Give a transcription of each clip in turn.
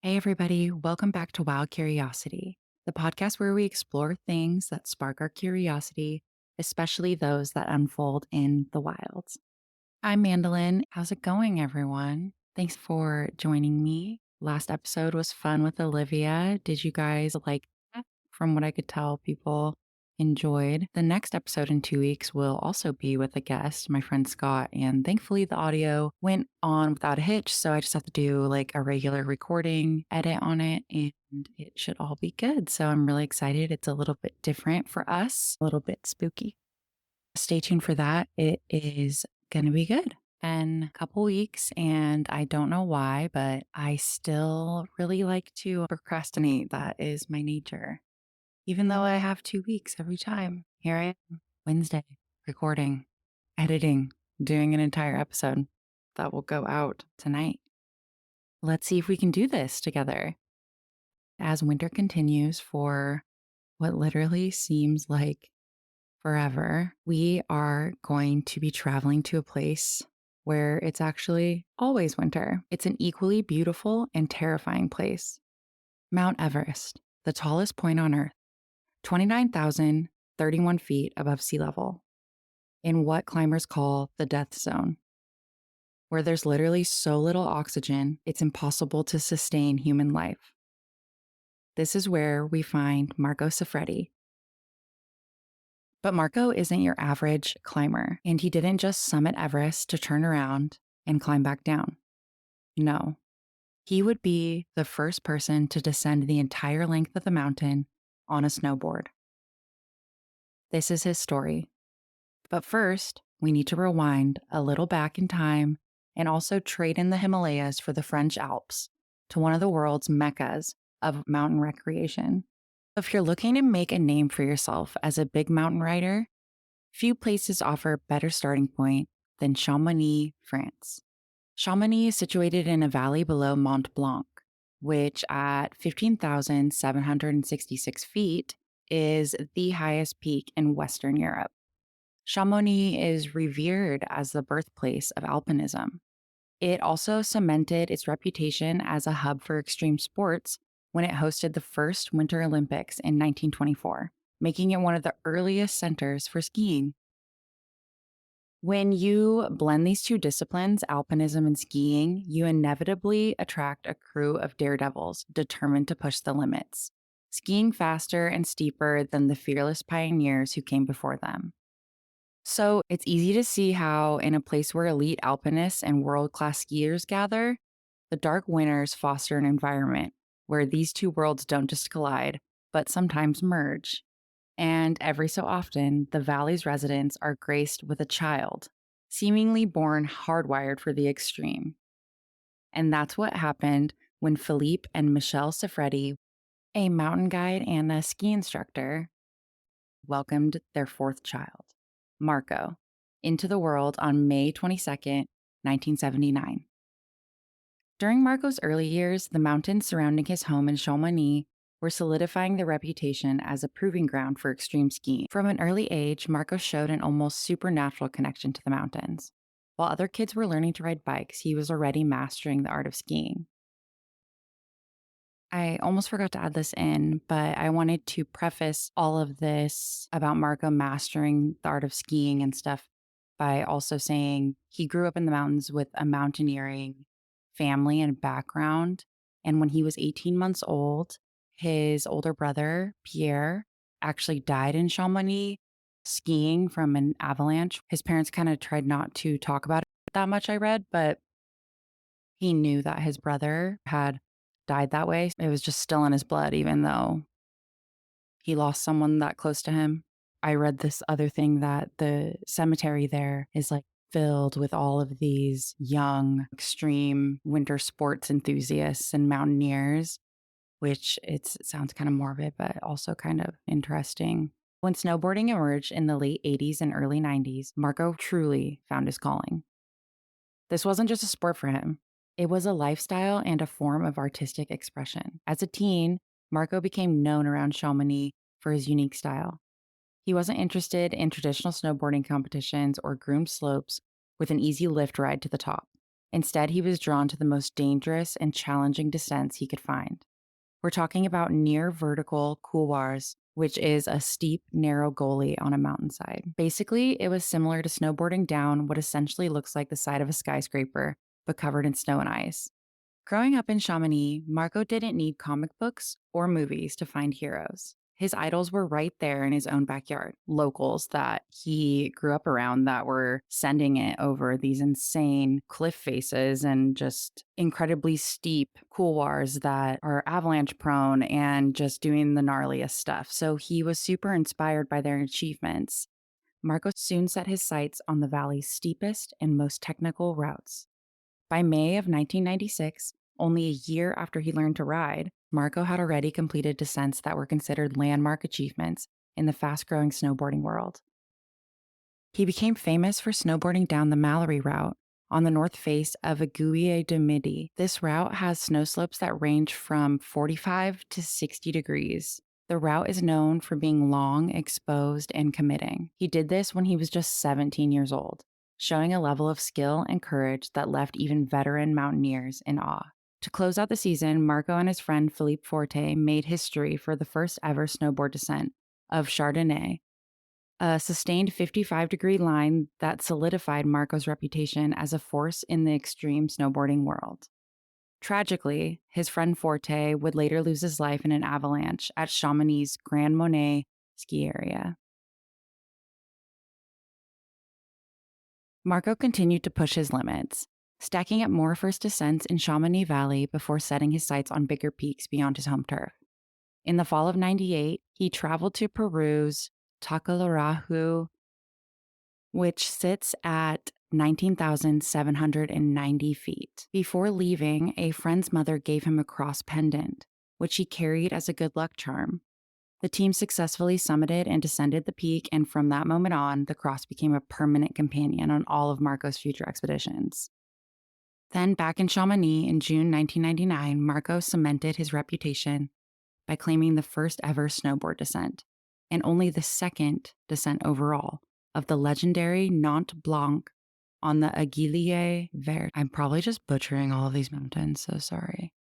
Hey, everybody, welcome back to Wild Curiosity, the podcast where we explore things that spark our curiosity, especially those that unfold in the wild. I'm Mandolin. How's it going, everyone? Thanks for joining me. Last episode was fun with Olivia. Did you guys like that? From what I could tell, people enjoyed. The next episode in 2 weeks will also be with a guest, my friend Scott, and thankfully the audio went on without a hitch. So I just have to do like a regular recording edit on it and it should all be good. So I'm really excited. It's a little bit different for us, a little bit spooky. Stay tuned for that. It is going to be good. Been a couple weeks and I don't know why, but I still really like to procrastinate. That is my nature. Even though I have 2 weeks every time, here I am, Wednesday, recording, editing, doing an entire episode that will go out tonight. Let's see if we can do this together. As winter continues for what literally seems like forever, we are going to be traveling to a place where it's actually always winter. It's an equally beautiful and terrifying place. Mount Everest, the tallest point on Earth, 29,031 feet above sea level, in what climbers call the death zone, where there's literally so little oxygen, it's impossible to sustain human life. This is where we find Marco Siffredi. But Marco isn't your average climber, and he didn't just summit Everest to turn around and climb back down. No, he would be the first person to descend the entire length of the mountain on a snowboard. This is his story. But first, we need to rewind a little back in time and also trade in the Himalayas for the French Alps to one of the world's meccas of mountain recreation. If you're looking to make a name for yourself as a big mountain rider, few places offer a better starting point than Chamonix, France. Chamonix is situated in a valley below Mont Blanc, which at 15,766 feet is the highest peak in Western Europe. Chamonix is revered as the birthplace of alpinism. It also cemented its reputation as a hub for extreme sports when it hosted the first Winter Olympics in 1924, making it one of the earliest centers for skiing. When you blend these two disciplines, alpinism and skiing, you inevitably attract a crew of daredevils determined to push the limits, skiing faster and steeper than the fearless pioneers who came before them. So it's easy to see how, in a place where elite alpinists and world-class skiers gather, the dark winters foster an environment where these two worlds don't just collide, but sometimes merge. And every so often, the valley's residents are graced with a child, seemingly born hardwired for the extreme. And that's what happened when Philippe and Michelle Siffredi, a mountain guide and a ski instructor, welcomed their fourth child, Marco, into the world on May 22nd, 1979. During Marco's early years, the mountains surrounding his home in Chamonix were solidifying their reputation as a proving ground for extreme skiing. From an early age, Marco showed an almost supernatural connection to the mountains. While other kids were learning to ride bikes, he was already mastering the art of skiing. I almost forgot to add this in, but I wanted to preface all of this about Marco mastering the art of skiing and stuff by also saying he grew up in the mountains with a mountaineering family and background. And when he was 18 months old, his older brother, Pierre, actually died in Chamonix skiing from an avalanche. His parents kind of tried not to talk about it that much, I read, but he knew that his brother had died that way. It was just still in his blood, even though he lost someone that close to him. I read this other thing that the cemetery there is like filled with all of these young, extreme winter sports enthusiasts and mountaineers, which it sounds kind of morbid, but also kind of interesting. When snowboarding emerged in the late 80s and early 90s, Marco truly found his calling. This wasn't just a sport for him. It was a lifestyle and a form of artistic expression. As a teen, Marco became known around Chamonix for his unique style. He wasn't interested in traditional snowboarding competitions or groomed slopes with an easy lift ride to the top. Instead, he was drawn to the most dangerous and challenging descents he could find. We're talking about near vertical couloirs, which is a steep, narrow gully on a mountainside. Basically, it was similar to snowboarding down what essentially looks like the side of a skyscraper, but covered in snow and ice. Growing up in Chamonix, Marco didn't need comic books or movies to find heroes. His idols were right there in his own backyard, locals that he grew up around that were sending it over these insane cliff faces and just incredibly steep couloirs that are avalanche prone and just doing the gnarliest stuff. So he was super inspired by their achievements. Marco soon set his sights on the valley's steepest and most technical routes. By May of 1996, only a year after he learned to ride, Marco had already completed descents that were considered landmark achievements in the fast-growing snowboarding world. He became famous for snowboarding down the Mallory route on the north face of Aiguille du Midi. This route has snow slopes that range from 45 to 60 degrees. The route is known for being long, exposed, and committing. He did this when he was just 17 years old, showing a level of skill and courage that left even veteran mountaineers in awe. To close out the season, Marco and his friend Philippe Forte made history for the first ever snowboard descent of Chardonnay, a sustained 55-degree line that solidified Marco's reputation as a force in the extreme snowboarding world. Tragically, his friend Forte would later lose his life in an avalanche at Chamonix's Grand Monet ski area. Marco continued to push his limits, stacking up more first descents in Chamonix Valley before setting his sights on bigger peaks beyond his home turf. In the fall of '98, he traveled to Peru's Tacolaraju, which sits at 19,790 feet. Before leaving, a friend's mother gave him a cross pendant, which he carried as a good luck charm. The team successfully summited and descended the peak, and from that moment on, the cross became a permanent companion on all of Marco's future expeditions. Then, back in Chamonix in June 1999, Marco cemented his reputation by claiming the first ever snowboard descent, and only the second descent overall, of the legendary Mont Blanc on the Aiguille Verte. I'm probably just butchering all of these mountains, so sorry.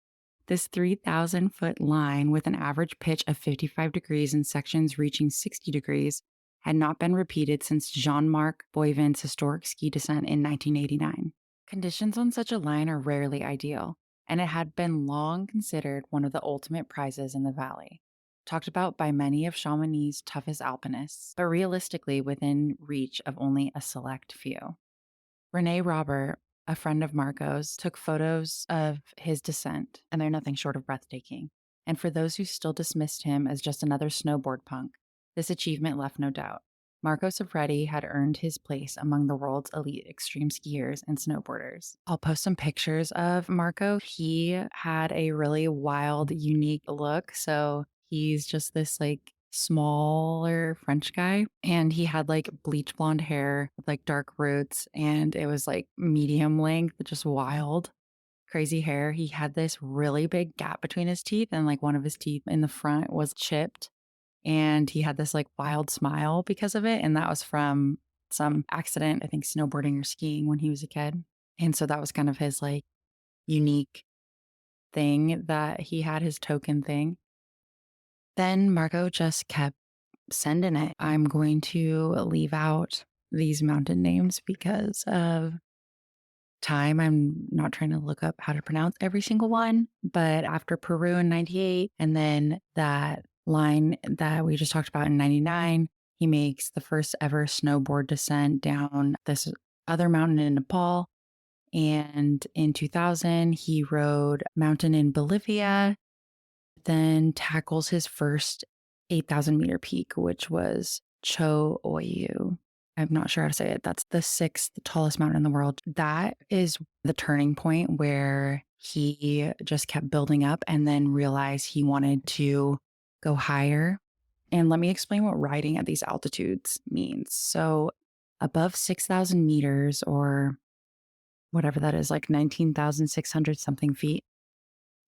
This 3,000-foot line with an average pitch of 55 degrees and sections reaching 60 degrees had not been repeated since Jean-Marc Boivin's historic ski descent in 1989. Conditions on such a line are rarely ideal, and it had been long considered one of the ultimate prizes in the valley, talked about by many of Chamonix's toughest alpinists, but realistically within reach of only a select few. Renee Robert, a friend of Marco's, took photos of his descent, and they're nothing short of breathtaking. And for those who still dismissed him as just another snowboard punk, this achievement left no doubt. Marco Siffredi had earned his place among the world's elite extreme skiers and snowboarders. I'll post some pictures of Marco. He had a really wild, unique look. So he's just this like smaller French guy, and he had like bleach blonde hair with like dark roots, and it was like medium length, just wild, crazy hair. He had this really big gap between his teeth, and like one of his teeth in the front was chipped, and he had this like wild smile because of it, and that was from some accident, I think snowboarding or skiing when he was a kid. And so that was kind of his like unique thing that he had, his token thing. Then Marco just kept sending it. I'm going to leave out these mountain names because of time. I'm not trying to look up how to pronounce every single one. But after Peru in 98, and then that line that we just talked about in 99, he makes the first ever snowboard descent down this other mountain in Nepal. And in 2000, he rode mountain in Bolivia, then tackles his first 8,000 meter peak, which was Cho Oyu. I'm not sure how to say it. That's the sixth tallest mountain in the world. That is the turning point where he just kept building up and then realized he wanted to go higher. And let me explain what riding at these altitudes means. So above 6,000 meters, or whatever that is, like 19,600 something feet,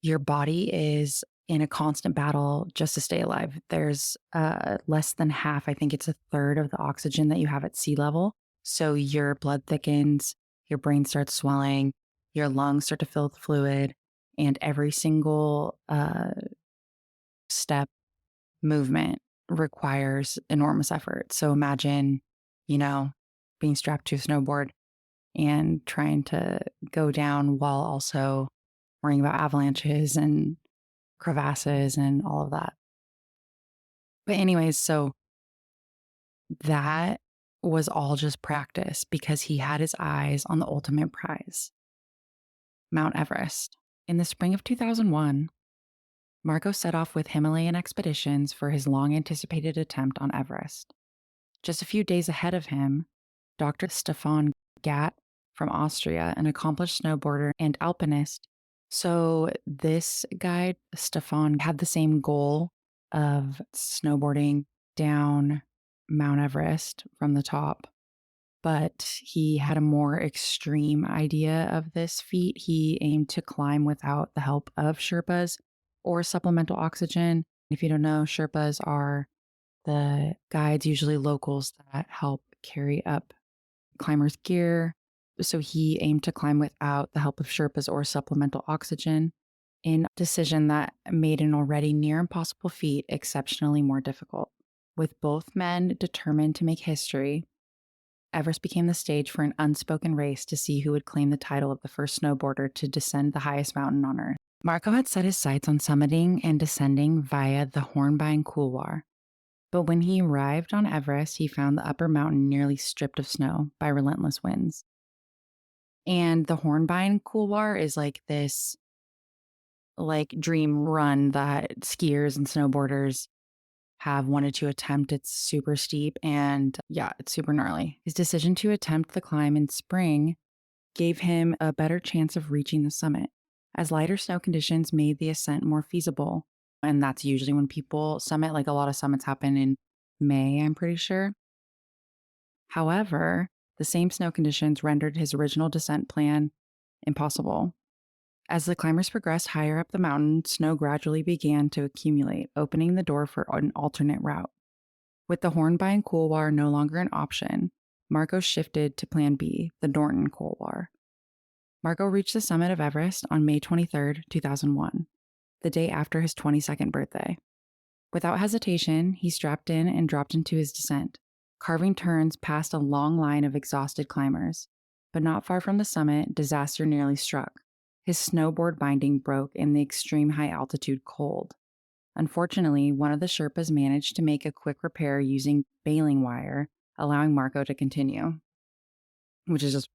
your body is in a constant battle just to stay alive. There's less than half, I think it's a third of the oxygen that you have at sea level. So your blood thickens, your brain starts swelling, your lungs start to fill with fluid, and every single step movement requires enormous effort. So imagine, you know, being strapped to a snowboard and trying to go down while also worrying about avalanches and crevasses and all of that. But, anyways, so that was all just practice because he had his eyes on the ultimate prize, Mount Everest. In the spring of 2001, Marco set off with Himalayan expeditions for his long anticipated attempt on Everest. Just a few days ahead of him, Dr. Stefan Gatt from Austria, an accomplished snowboarder and alpinist. So, this guy, Stefan, had the same goal of snowboarding down Mount Everest from the top, but he had a more extreme idea of this feat. He aimed to climb without the help of Sherpas or supplemental oxygen. If you don't know, Sherpas are the guides, usually locals, that help carry up climbers' gear. So he aimed to climb without the help of Sherpas or supplemental oxygen, in a decision that made an already near impossible feat exceptionally more difficult. With both men determined to make history, Everest became the stage for an unspoken race to see who would claim the title of the first snowboarder to descend the highest mountain on Earth. Marco had set his sights on summiting and descending via the Hornbein Couloir. But when he arrived on Everest, he found the upper mountain nearly stripped of snow by relentless winds. And the Hornbein Couloir is like this dream run that skiers and snowboarders have wanted to attempt. It's super steep and yeah, it's super gnarly. His decision to attempt the climb in spring gave him a better chance of reaching the summit, as lighter snow conditions made the ascent more feasible. And that's usually when people summit, like a lot of summits happen in May, I'm pretty sure. However, the same snow conditions rendered his original descent plan impossible. As the climbers progressed higher up the mountain, snow gradually began to accumulate, opening the door for an alternate route. With the Hornbein Couloir no longer an option, Marco shifted to Plan B, the Norton Couloir. Marco reached the summit of Everest on May 23, 2001, the day after his 22nd birthday. Without hesitation, he strapped in and dropped into his descent, carving turns past a long line of exhausted climbers. But not far from the summit, disaster nearly struck. His snowboard binding broke in the extreme high altitude cold. Unfortunately, one of the Sherpas managed to make a quick repair using baling wire, allowing Marco to continue, which is just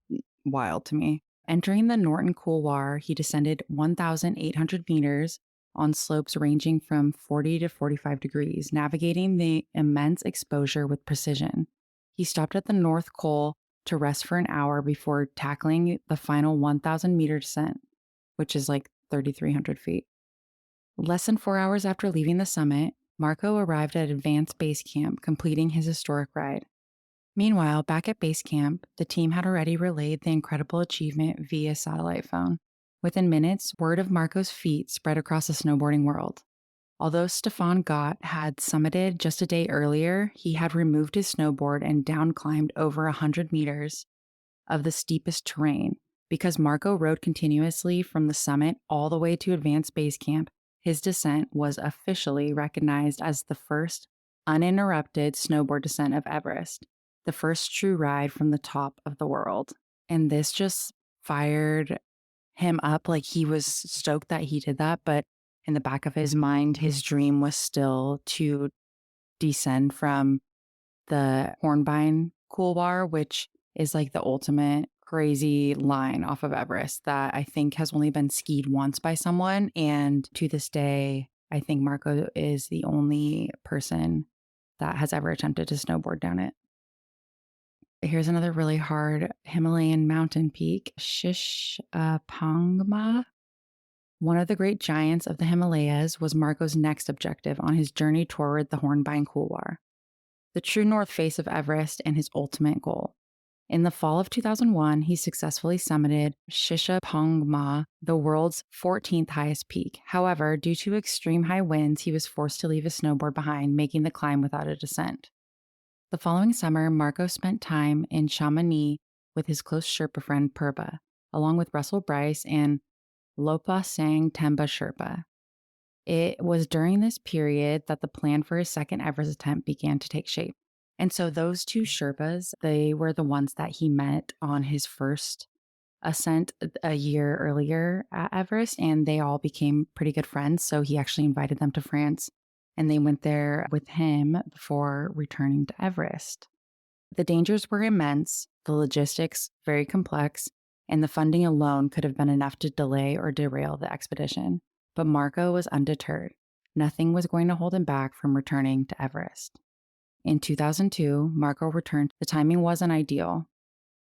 wild to me. Entering the Norton Couloir, he descended 1,800 meters on slopes ranging from 40 to 45 degrees, navigating the immense exposure with precision. He stopped at the North Col to rest for an hour before tackling the final 1,000-meter descent, which is like 3,300 feet. Less than 4 hours after leaving the summit, Marco arrived at Advanced Base Camp, completing his historic ride. Meanwhile, back at base camp, the team had already relayed the incredible achievement via satellite phone. Within minutes, word of Marco's feat spread across the snowboarding world. Although Stefan Gott had summited just a day earlier, he had removed his snowboard and down-climbed over 100 meters of the steepest terrain. Because Marco rode continuously from the summit all the way to Advanced Base Camp, his descent was officially recognized as the first uninterrupted snowboard descent of Everest, the first true ride from the top of the world. And this just fired him up. Like, he was stoked that he did that, but in the back of his mind, his dream was still to descend from the Hornbein Couloir, which is like the ultimate crazy line off of Everest that I think has only been skied once by someone. And to this day, I think Marco is the only person that has ever attempted to snowboard down it. Here's another really hard Himalayan mountain peak, Shishapangma. One of the great giants of the Himalayas was Marco's next objective on his journey toward the Hornbein Couloir, the true north face of Everest and his ultimate goal. In the fall of 2001, he successfully summited Shishapangma, the world's 14th highest peak. However, due to extreme high winds, he was forced to leave his snowboard behind, making the climb without a descent. The following summer, Marco spent time in Chamonix with his close Sherpa friend Purba. along with Russell Bryce and Lopa Sang Temba Sherpa. It was during this period that the plan for his second Everest attempt began to take shape. And so those two Sherpas, they were the ones that he met on his first ascent a year earlier at Everest, and they all became pretty good friends. So he actually invited them to France, and they went there with him before returning to Everest. The dangers were immense, the logistics very complex, and the funding alone could have been enough to delay or derail the expedition. But Marco was undeterred. Nothing was going to hold him back from returning to Everest. In 2002, Marco returned. The timing wasn't ideal.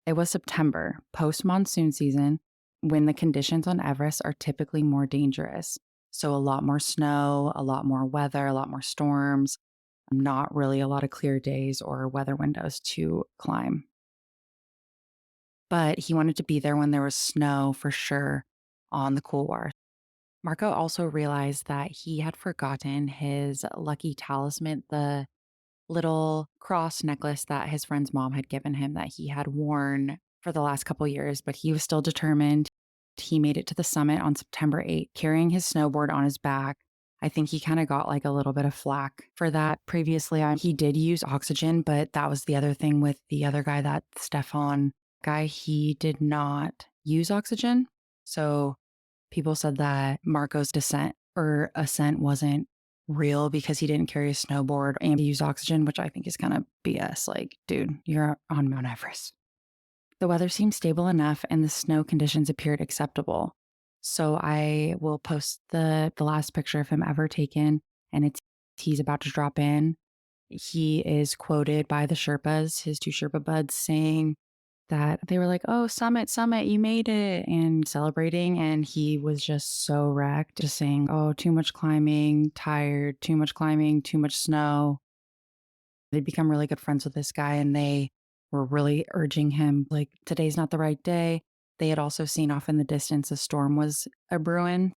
It was September, post-monsoon season, when the conditions on Everest are typically more dangerous. So a lot more snow, a lot more weather, a lot more storms, not really a lot of clear days or weather windows to climb. But he wanted to be there when there was snow for sure on the Couloir. Marco also realized that he had forgotten his lucky talisman, the little cross necklace that his friend's mom had given him that he had worn for the last couple years, but he was still determined. He made it to the summit on September 8th, carrying his snowboard on his back. I think he kind of got like a little bit of flack for that. Previously, he did use oxygen, but that was the other thing with the other guy, that Stefan guy, he did not use oxygen. So people said that Marco's descent or ascent wasn't real because he didn't carry a snowboard and use oxygen, which I think is kind of BS. Like, dude, you're on Mount Everest. The weather seemed stable enough and the snow conditions appeared acceptable. So I will post the last picture of him ever taken, and he's about to drop in. He is quoted by the Sherpas, his two Sherpa buds, saying that they were like, "Oh, summit, you made it," and celebrating. And he was just so wrecked, just saying, "Oh, too much climbing, tired, too much climbing, too much snow." They'd become really good friends with this guy, and they were really urging him, like, today's not the right day. They had also seen off in the distance a storm was a brewing.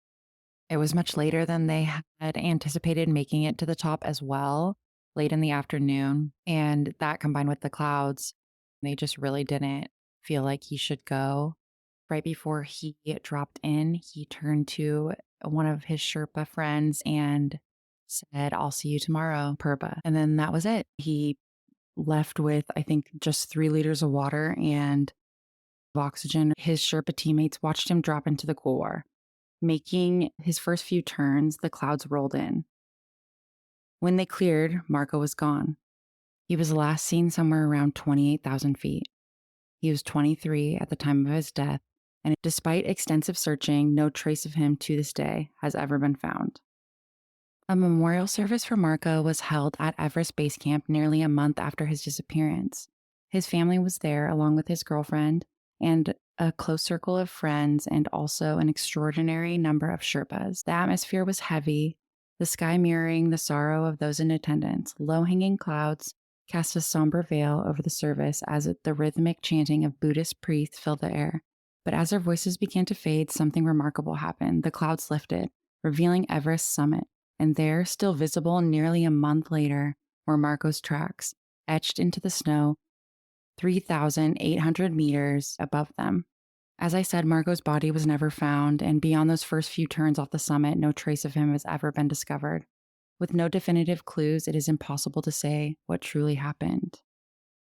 It was much later than they had anticipated making it to the top as well, late in the afternoon. And that combined with the clouds, they just really didn't feel like he should go. Right before he dropped in, he turned to one of his Sherpa friends and said, "I'll see you tomorrow, Purba." And then that was it. He left with, I think, just 3 liters of water and oxygen. His Sherpa teammates watched him drop into the couloir. Making his first few turns, the clouds rolled in. When they cleared, Marco was gone. He was last seen somewhere around 28,000 feet. He was 23 at the time of his death, and despite extensive searching, no trace of him to this day has ever been found. A memorial service for Marco was held at Everest Base Camp nearly a month after his disappearance. His family was there along with his girlfriend and a close circle of friends, and also an extraordinary number of Sherpas. The atmosphere was heavy, the sky mirroring the sorrow of those in attendance. Low-hanging clouds cast a somber veil over the service as the rhythmic chanting of Buddhist priests filled the air. But as their voices began to fade, something remarkable happened. The clouds lifted, revealing Everest's summit, and there, still visible nearly a month later, were Marco's tracks, etched into the snow, 3,800 meters above them. As I said, Marco's body was never found, and beyond those first few turns off the summit, no trace of him has ever been discovered. With no definitive clues, it is impossible to say what truly happened.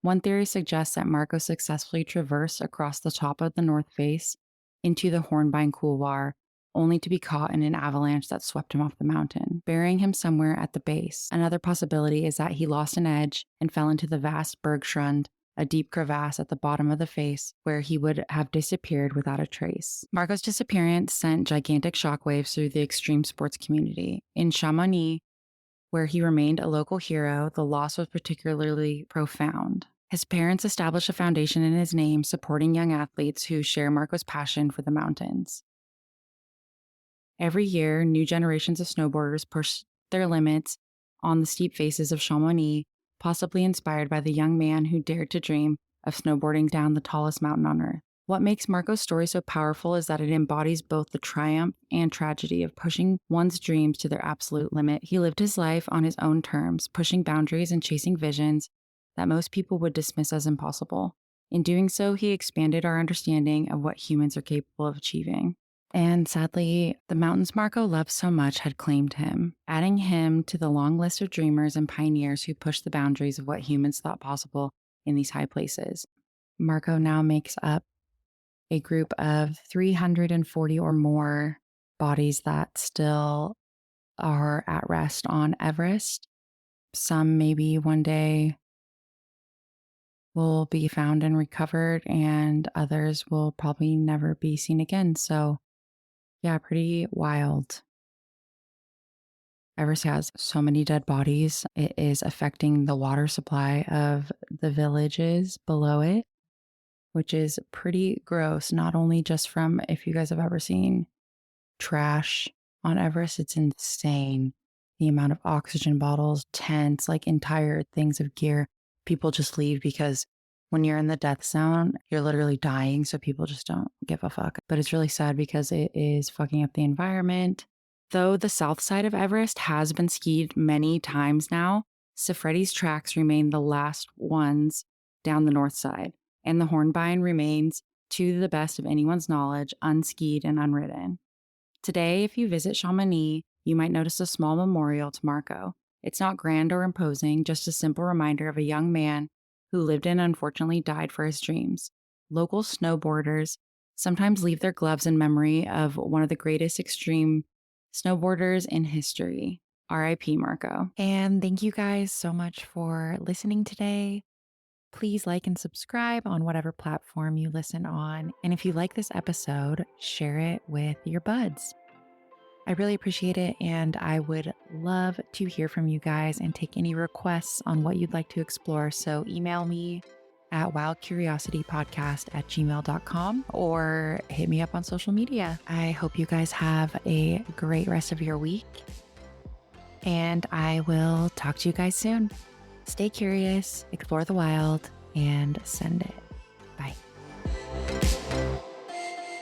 One theory suggests that Marco successfully traversed across the top of the north face into the Hornbein Couloir, only to be caught in an avalanche that swept him off the mountain, burying him somewhere at the base. Another possibility is that he lost an edge and fell into the vast Bergschrund, a deep crevasse at the bottom of the face where he would have disappeared without a trace. Marco's disappearance sent gigantic shockwaves through the extreme sports community. In Chamonix, where he remained a local hero, the loss was particularly profound. His parents established a foundation in his name, supporting young athletes who share Marco's passion for the mountains. Every year, new generations of snowboarders push their limits on the steep faces of Chamonix, possibly inspired by the young man who dared to dream of snowboarding down the tallest mountain on Earth. What makes Marco's story so powerful is that it embodies both the triumph and tragedy of pushing one's dreams to their absolute limit. He lived his life on his own terms, pushing boundaries and chasing visions that most people would dismiss as impossible. In doing so, he expanded our understanding of what humans are capable of achieving. And sadly, the mountains Marco loved so much had claimed him, adding him to the long list of dreamers and pioneers who pushed the boundaries of what humans thought possible in these high places. Marco now makes up a group of 340 or more bodies that still are at rest on Everest. Some maybe one day will be found and recovered, and others will probably never be seen again. So, yeah, pretty wild. Everest has so many dead bodies. It is affecting the water supply of the villages below it, which is pretty gross. Not only just from, if you guys have ever seen trash on Everest, it's insane. The amount of oxygen bottles, tents, like entire things of gear people just leave because when you're in the death zone, you're literally dying. So people just don't give a fuck. But it's really sad because it is fucking up the environment. Though the south side of Everest has been skied many times now, Siffredi's tracks remain the last ones down the north side, and the Hornbein remains, to the best of anyone's knowledge, unskied and unridden. Today, if you visit Chamonix, you might notice a small memorial to Marco. It's not grand or imposing, just a simple reminder of a young man who lived and unfortunately died for his dreams. Local snowboarders sometimes leave their gloves in memory of one of the greatest extreme snowboarders in history. R.I.P. Marco. And thank you guys so much for listening today. Please like and subscribe on whatever platform you listen on. And if you like this episode, share it with your buds. I really appreciate it, and I would love to hear from you guys and take any requests on what you'd like to explore. So email me at wildcuriositypodcast@gmail.com or hit me up on social media. I hope you guys have a great rest of your week, and I will talk to you guys soon. Stay curious, explore the wild, and send it.